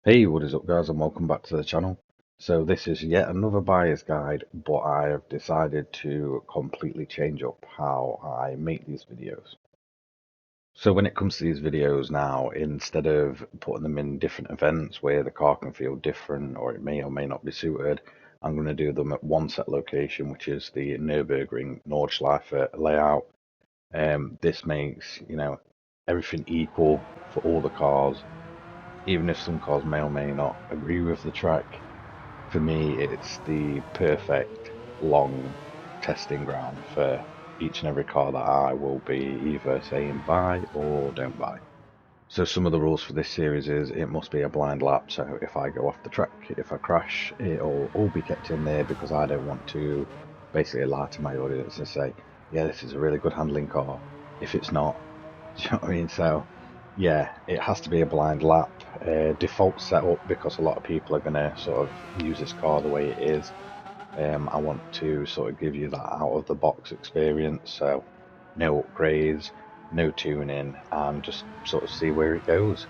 Hey, what is up guys, and welcome back to the channel. So this is yet another buyer's guide, but I have decided to completely change up how I make these videos. So when it comes to these videos now, instead of putting them in different events where the car can feel different or it may or may not be suited, I'm going to do them at one set location, which is the Nürburgring Nordschleife layout. This makes, everything equal for all the cars, even if some cars may or may not agree with the track. For me, it's the perfect long testing ground for each and every car that I will be either saying buy or don't buy. So some of the rules for this series is it must be a blind lap. So if I go off the track, if I crash, it'll all be kept in there because I don't want to basically lie to my audience and say, yeah, this is a really good handling car if it's not. Do you know what I mean? So yeah, it has to be a blind lap. Default setup because a lot of people are going to sort of use this car the way it is. I want to sort of give you that out of the box experience. So no upgrades, no tuning, and just sort of see where it goes.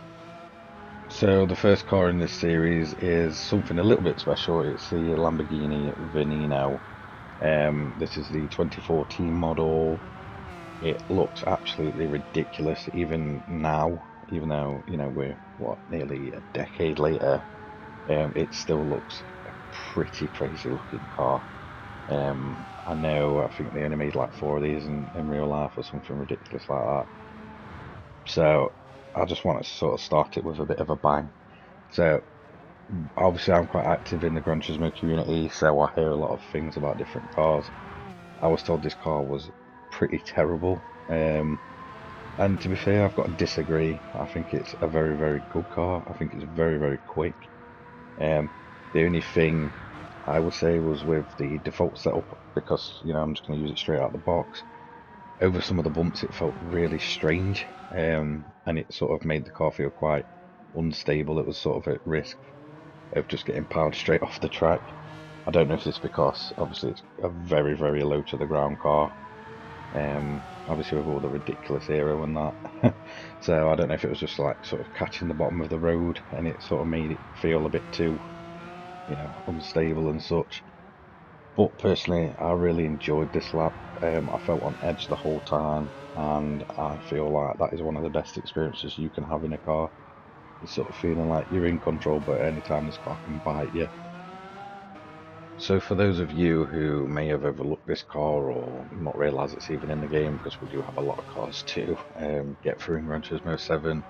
So the first car in this series is something a little bit special. It's the Lamborghini Veneno. This is the 2014 model. It looks absolutely ridiculous even now, even though, we're what, nearly a decade later. It still looks a pretty crazy looking car. I know, I think they only made like four of these in real life or something ridiculous like that. So I just want to sort of start it with a bit of a bang. So obviously I'm quite active in the Gran Turismo community, so I hear a lot of things about different cars. I was told this car was pretty terrible. And to be fair, I've got to disagree. I think it's a very, very good car. I think it's very, very quick. Um, the only thing I would say was with the default setup, because I'm just going to use it straight out of the box. Over some of the bumps, it felt really strange, and it sort of made the car feel quite unstable. It was sort of at risk of just getting powered straight off the track. I don't know if it's because obviously it's a very, very low to the ground car, obviously with all the ridiculous aero and that. So I don't know if it was just like sort of catching the bottom of the road and it sort of made it feel a bit too, unstable and such. But personally, I really enjoyed this lap. I felt on edge the whole time, and I feel like that is one of the best experiences you can have in a car. It's sort of feeling like you're in control, but anytime this car can bite you. So for those of you who may have overlooked this car or not realise it's even in the game, because we do have a lot of cars to get through in Gran Turismo 7,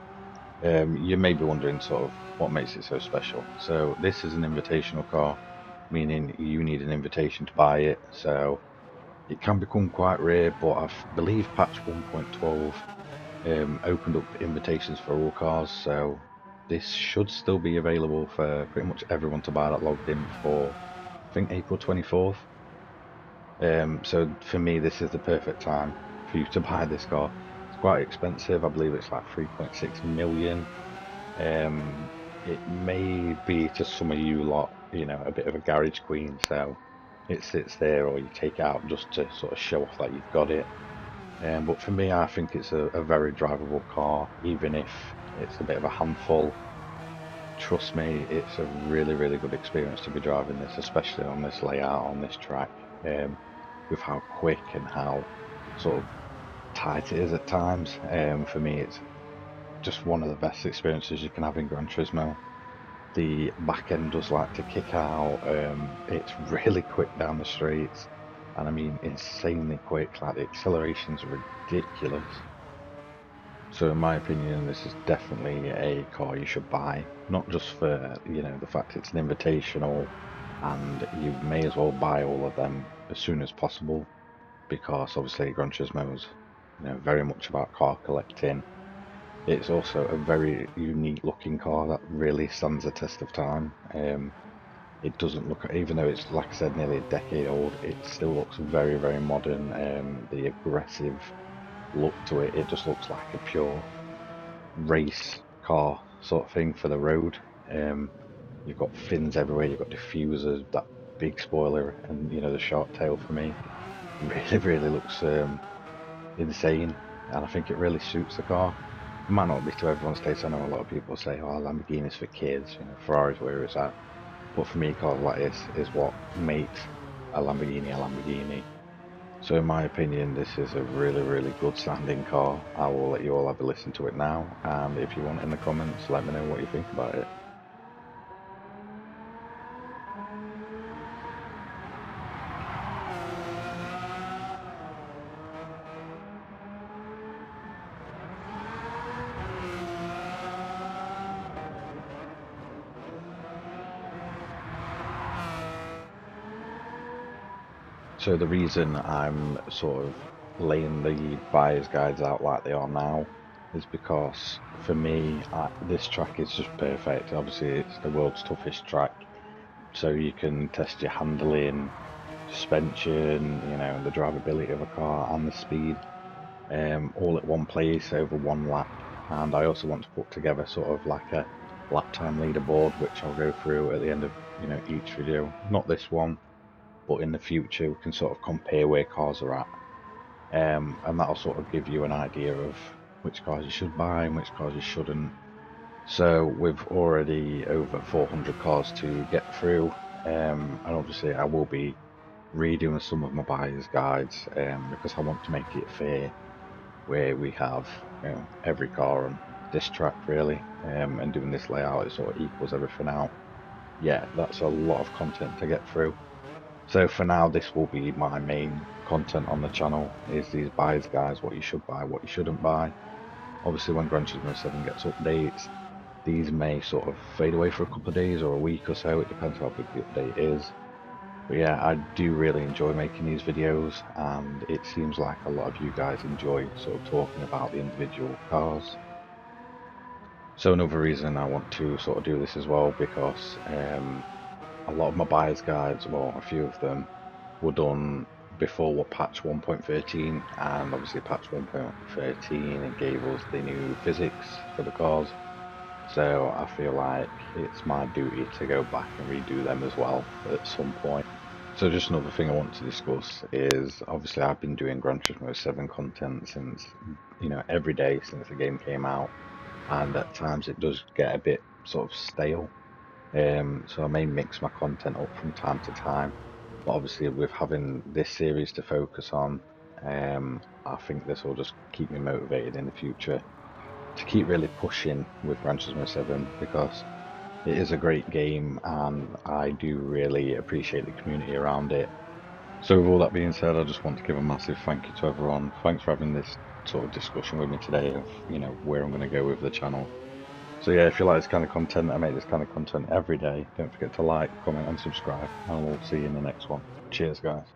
you may be wondering sort of what makes it so special. So this is an invitational car, meaning you need an invitation to buy it. So it can become quite rare, but I believe patch 1.12 opened up invitations for all cars. So this should still be available for pretty much everyone to buy that logged in before, I think, April 24th. So for me, this is the perfect time for you to buy this car. It's quite expensive. I believe it's like 3.6 million. It may be to some of you lot, a bit of a garage queen. So it sits there, or you take it out just to sort of show off that you've got it. But for me, I think it's a very drivable car, even if it's a bit of a handful. Trust me, it's a really, really good experience to be driving this, especially on this layout, on this track, with how quick and how sort of tight it is at times. For me, it's just one of the best experiences you can have in Gran Turismo. The back end does like to kick out. It's really quick down the streets, and I mean insanely quick. Like the acceleration's ridiculous. So in my opinion, this is definitely a car you should buy, not just for, the fact it's an invitational and you may as well buy all of them as soon as possible because obviously Gran Turismo is, very much about car collecting. It's also a very unique looking car that really stands the test of time. It doesn't look, even though it's, like I said, nearly a decade old, it still looks very, very modern. The aggressive look to it, it just looks like a pure race car sort of thing for the road. Um, you've got fins everywhere, you've got diffusers, that big spoiler, and the shark tail for me really, really looks insane, and I think it really suits the car. It might not be to everyone's taste. I know a lot of people say, oh, Lamborghini's for kids, Ferrari's where it's at. But for me, cars like this is what makes a Lamborghini a Lamborghini. So in my opinion, this is a really, really good standing car. I will let you all have a listen to it now, and if you want in the comments, let me know what you think about it. So the reason I'm sort of laying the buyer's guides out like they are now is because for me, this track is just perfect. Obviously, it's the world's toughest track, so you can test your handling, suspension, the drivability of a car and the speed, all at one place over one lap. And I also want to put together sort of like a lap time leaderboard, which I'll go through at the end of each video. Not this one, but in the future we can sort of compare where cars are at, and that'll sort of give you an idea of which cars you should buy and which cars you shouldn't. So we've already over 400 cars to get through, and obviously I will be redoing some of my buyer's guides, because I want to make it fair, where we have every car on this track really, and doing this layout it sort of equals everything out. Yeah, that's a lot of content to get through. So for now, this will be my main content on the channel, is these buyer's guides, what you should buy, what you shouldn't buy. Obviously when Gran Turismo 7 gets updates, these may sort of fade away for a couple of days or a week or so, it depends how big the update is. But yeah, I do really enjoy making these videos, and it seems like a lot of you guys enjoy sort of talking about the individual cars. So another reason I want to sort of do this as well, because a lot of my buyer's guides, well, a few of them, were done before what patch 1.13, and obviously patch 1.13 it gave us the new physics for the cars. So I feel like it's my duty to go back and redo them as well at some point. So just another thing I want to discuss is, obviously I've been doing Gran Turismo 7 content since, every day since the game came out, and at times it does get a bit sort of stale. So I may mix my content up from time to time, but obviously with having this series to focus on, I think this will just keep me motivated in the future to keep really pushing with Gran Turismo 7, because it is a great game and I do really appreciate the community around it. So with all that being said, I just want to give a massive thank you to everyone. Thanks for having this sort of discussion with me today of, where I'm going to go with the channel. So yeah, if you like this kind of content, I make this kind of content every day. Don't forget to like, comment and subscribe, and we'll see you in the next one. Cheers guys.